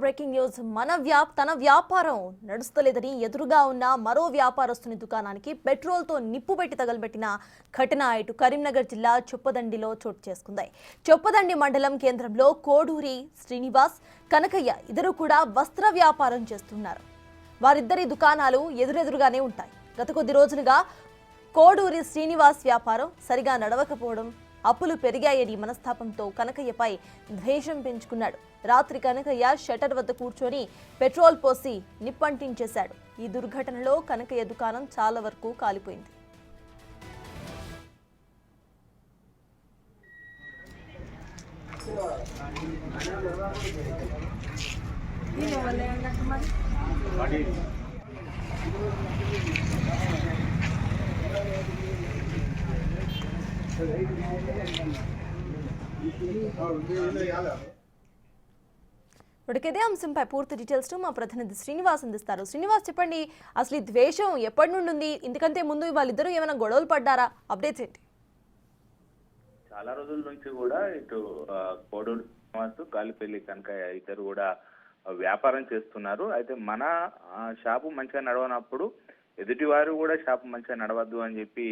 Breaking news. తన వ్యాపారం నడుస్తలేదని ఎదురుగా ఉన్న మరో వ్యాపారస్తుని దుకాణానికి పెట్రోల్తో నిప్పు పెట్టి తగలబెట్టిన ఘటన ఇటు కరీంనగర్ జిల్లా చొప్పదండిలో చోటు చేసుకుంది. చొప్పదండి మండలం కేంద్రంలో కోడూరి శ్రీనివాస్, కనకయ్య ఇద్దరు కూడా వస్త్ర వ్యాపారం చేస్తున్నారు. వారిద్దరి దుకాణాలు ఎదురెదురుగానే ఉంటాయి. గత కొద్ది రోజులుగా కోడూరి శ్రీనివాస్ వ్యాపారం సరిగా నడవకపోవడం, అప్పులు పెరిగాయని మనస్తాపంతో కనకయ్యపై ద్వేషం పెంచుకున్నాడు. రాత్రి కనకయ్య షట్టర్ వద్ద కూర్చొని పెట్రోల్ పోసి నిప్పంటించేశాడు. ఈ దుర్ఘటనలో కనకయ్య దుకాణం చాలా వరకు కాలిపోయింది. ఇదే అంశంపై పూర్తి డీటెయిల్స్ మా ప్రతినిధి శ్రీనివాస్ అందిస్తారు. శ్రీనివాస్, చెప్పండి, అసలు ఈ ద్వేషం ఎప్పటి నుండి ఉంది? ఇంతకంటే ముందు వాళ్ళిద్దరూ ఏమైనా గొడవలు పడ్డారా? అప్డేట్స్ ఏంటి? చాలా రోజుల నుంచి కూడా ఇటు కోడూరు శ్రీనివాస్, గాలిపల్లి కనకయ్య ఇద్దరు కూడా వ్యాపారం చేస్తున్నారు. అయితే మన షాపు మంచిగా నడవనప్పుడు ఎదుటివారు కూడా షాపు మంచిగా నడవద్దు అని చెప్పి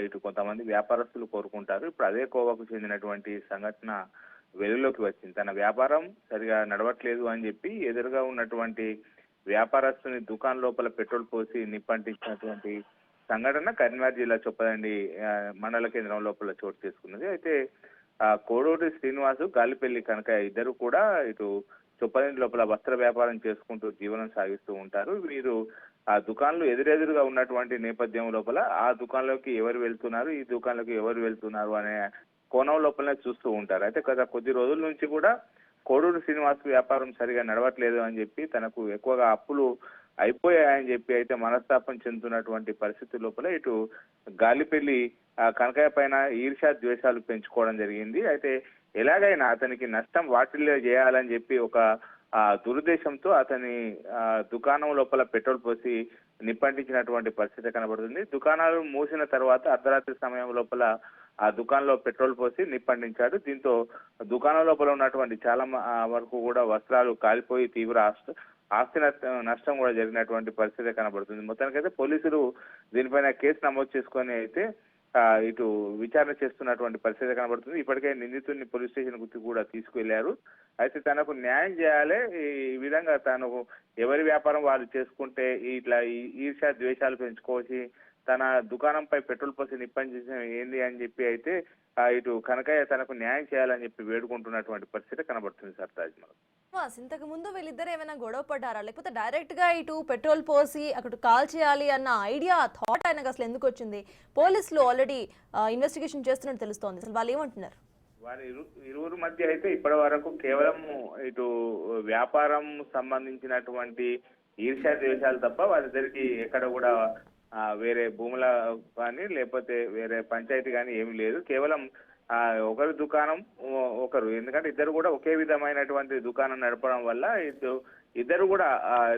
ఇటు కొంతమంది వ్యాపారస్తులు కోరుకుంటారు. ఇప్పుడు అదే కోవకు చెందినటువంటి సంఘటన వెలుగులోకి వచ్చింది. తన వ్యాపారం సరిగా నడవట్లేదు అని చెప్పి ఎదురుగా ఉన్నటువంటి వ్యాపారస్తుని దుకాణం లోపల పెట్రోల్ పోసి నిప్పంటించినటువంటి సంఘటన కరీంనగర్ జిల్లా చొప్పదండి మండల కేంద్రం లోపల చోటు చేసుకున్నది. అయితే కోడూరి శ్రీనివాసు, గాలిపల్లి కనకయ్య ఇద్దరు కూడా ఇటు చొప్పదండి లోపల వస్త్ర వ్యాపారం చేసుకుంటూ జీవనం సాగిస్తూ ఉంటారు. వీరు ఆ దుకాణాలు ఎదురెదురుగా ఉన్నటువంటి నేపథ్యం లోపల ఆ దుకాణంలోకి ఎవరు వెళ్తున్నారు, ఈ దుకాణంలోకి ఎవరు వెళ్తున్నారు అనే కోణం లోపలనే చూస్తూ ఉంటారు. అయితే గత కొద్ది రోజుల నుంచి కూడా కోడూరు శ్రీనివాస్ వ్యాపారం సరిగా నడవట్లేదు అని చెప్పి, తనకు ఎక్కువగా అప్పులు అయిపోయాయని చెప్పి అయితే మనస్తాపం చెందుతున్నటువంటి పరిస్థితి లోపల ఇటు గాలిపల్లి కనకయ్య పైన ఈర్ష్యా ద్వేషాలు పెంచుకోవడం జరిగింది. అయితే ఎలాగైనా అతనికి నష్టం వాటిల్లో చేయాలని చెప్పి ఒక దురుద్దేశంతో అతని దుకాణం లోపల పెట్రోల్ పోసి నిప్పంటించినటువంటి పరిస్థితి కనబడుతుంది. దుకాణాలు మూసిన తర్వాత అర్ధరాత్రి సమయం లోపల ఆ దుకాణంలో పెట్రోల్ పోసి నిప్పంటించాడు. దీంతో దుకాణం లోపల ఉన్నటువంటి చాలా వరకు కూడా వస్త్రాలు కాలిపోయి తీవ్ర ఆస్తి నష్టం కూడా జరిగినటువంటి పరిస్థితి కనబడుతుంది. మొత్తానికైతే పోలీసులు దీనిపైన కేసు నమోదు చేసుకొని అయితే ఇటు విచారణ చేస్తున్నటువంటి పరిస్థితి కనబడుతుంది. ఇప్పటికే నిందితుడిని పోలీస్ స్టేషన్ గుర్తు కూడా తీసుకువెళ్లారు. అయితే తనకు న్యాయం చేయాలి, ఈ విధంగా తను ఎవరి వ్యాపారం వాళ్ళు చేసుకుంటే ఇట్లా ఈర్ష్యా ద్వేషాలు పెంచుకోవచ్చు, తన దుకాణంపై పెట్రోల్ పోసి నిప్పంచేసిన ఏంది అని చెప్పి అయితే ఇటు కనకయ్య తనకు న్యాయం చేయాలని చెప్పి వేడుకుంటున్నటువంటి పరిస్థితి కనబడుతుంది. సార్ తాజ్మహల్, ఇంతకు ముందు వీళ్ళిద్దరు ఏమైనా గొడవ పడ్డారా, లేకపోతే డైరెక్ట్ గా ఇటు పెట్రోల్ పోసి అక్కడ కాల్ చేయాలి అన్న ఐడియా థాట్ ఆయనకు అసలు ఎందుకు వచ్చింది? పోలీసులు ఆల్రెడీ ఇన్వెస్టిగేషన్ చేస్తున్నట్టు తెలుస్తోంది. అసలు వాళ్ళు ఏమంటున్నారు? వారి ఇరువురు మధ్య అయితే ఇప్పటి వరకు కేవలం ఇటు వ్యాపారం సంబంధించినటువంటి ఈర్ష్యా ద్వేషాలు తప్ప వారిద్దరికి ఎక్కడ కూడా వేరే భూముల కానీ లేకపోతే వేరే పంచాయతీ కానీ ఏమీ లేదు. కేవలం ఒకరి దుకాణం ఒకరు, ఎందుకంటే ఇద్దరు కూడా ఒకే విధమైనటువంటి దుకాణం నడపడం వల్ల ఇద్దరు కూడా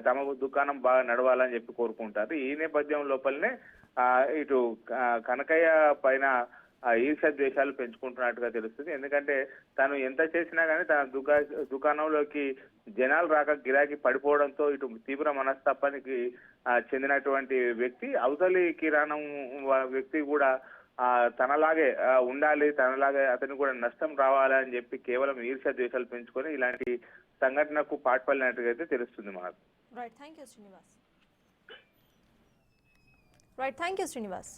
తమ దుకాణం బాగా నడవాలని చెప్పి కోరుకుంటారు. ఈ నేపథ్యం లోపలనే ఇటు కనకయ్య పైన ఈర్ష్య ద్వేషాలు పెంచుకుంటున్నట్టుగా తెలుస్తుంది. ఎందుకంటే తను ఎంత చేసినా కానీ తన దుకాణంలోకి జనాలు రాక గిరాకీ పడిపోవడంతో ఇటు తీవ్ర మనస్తాపానికి చెందినటువంటి వ్యక్తి, అవతలి కిరాణం వ్యక్తి కూడా తనలాగే ఉండాలి, తనలాగే అతనికి కూడా నష్టం రావాలి అని చెప్పి కేవలం ఈర్ష్య ద్వేషాలు పెంచుకొని ఇలాంటి సంఘటనకు పాటుపడినట్టుగా అయితే తెలుస్తుంది మనకు. Right, thank you Srinivas.